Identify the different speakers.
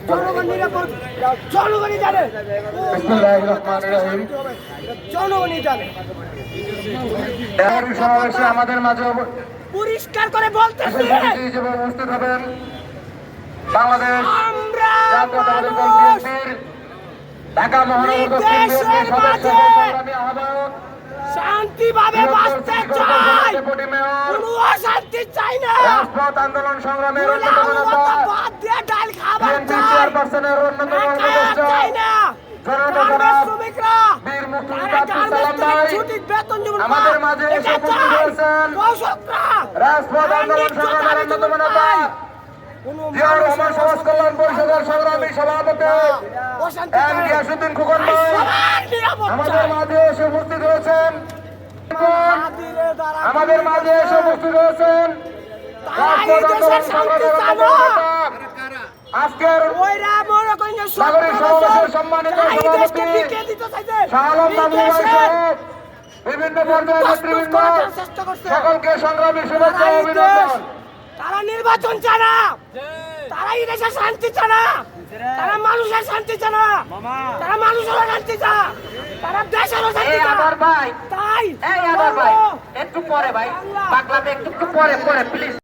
Speaker 1: জনগণ নিরাপদ, জনগণই জানে, জনগণই জানে।
Speaker 2: সমাবেশে আমাদের মাঝে
Speaker 1: পরিষ্কার করে বলতেছি
Speaker 2: হিসেবে উপস্থিত হবেন বাংলাদেশ
Speaker 1: আমরা
Speaker 2: জাতীয়তাবাদী দল বিএনপির ঢাকা মহানগর দক্ষিণ বিএনপির সদস্য সংগ্রামী আহ্বায়ক
Speaker 1: শান্তিভাবে বাঁচতে চাই, কোনো অশান্তি চাই না।
Speaker 2: রাজপথ আন্দোলন সংগ্রামের অন্যতম নেতা
Speaker 1: বাদ দিয়ে ডাল খাবার
Speaker 2: বিএনপি
Speaker 1: চাই,
Speaker 2: চেয়ারপারসনের অন্যতম উপদেষ্টা
Speaker 1: চাই না।
Speaker 2: জনতা
Speaker 1: শ্রমিকরা
Speaker 2: বীর মুক্তিযোদ্ধা আব্দুল সালাম ভাই আমাদের মাঝে এসে উপস্থিত হয়েছেন। রাজপথ আন্দোলন সংগ্রামের অন্যতম নেতা জিয়াউর রহমান সমাজ কল্যাণ পরিষদের সংগ্রামী সভাপতি এম গিয়াসউদ্দিন খোকন ভাই আমাদের মাঝে এসে উপস্থিত হয়েছেন। আমাদের মাঝে এসে উপস্থিত হয়েছেন রাজপথ আন্দোলন সংগ্রামের অন্যতম নেতা আজকের নাগরিক সমাবেশের সম্মানিত সভাপতি শাহ আলম বাবু ভাই সহ বিভিন্ন পর্যায়ের নেতৃবৃন্দ সকলকে সংগ্রামী শুভেচ্ছা ও অভিনন্দন।
Speaker 1: তারা নির্বাচন চায় না, তারা এই দেশে শান্তি চায় না, তারা মানুষের শান্তি চায় না, তারা মানুষের শান্তি চায়, তারা দেশেরও শান্তি চায়।
Speaker 3: ভাই
Speaker 1: তাই
Speaker 3: একটু পরে ভাই পাগলাতে একটু পরে প্লিজ।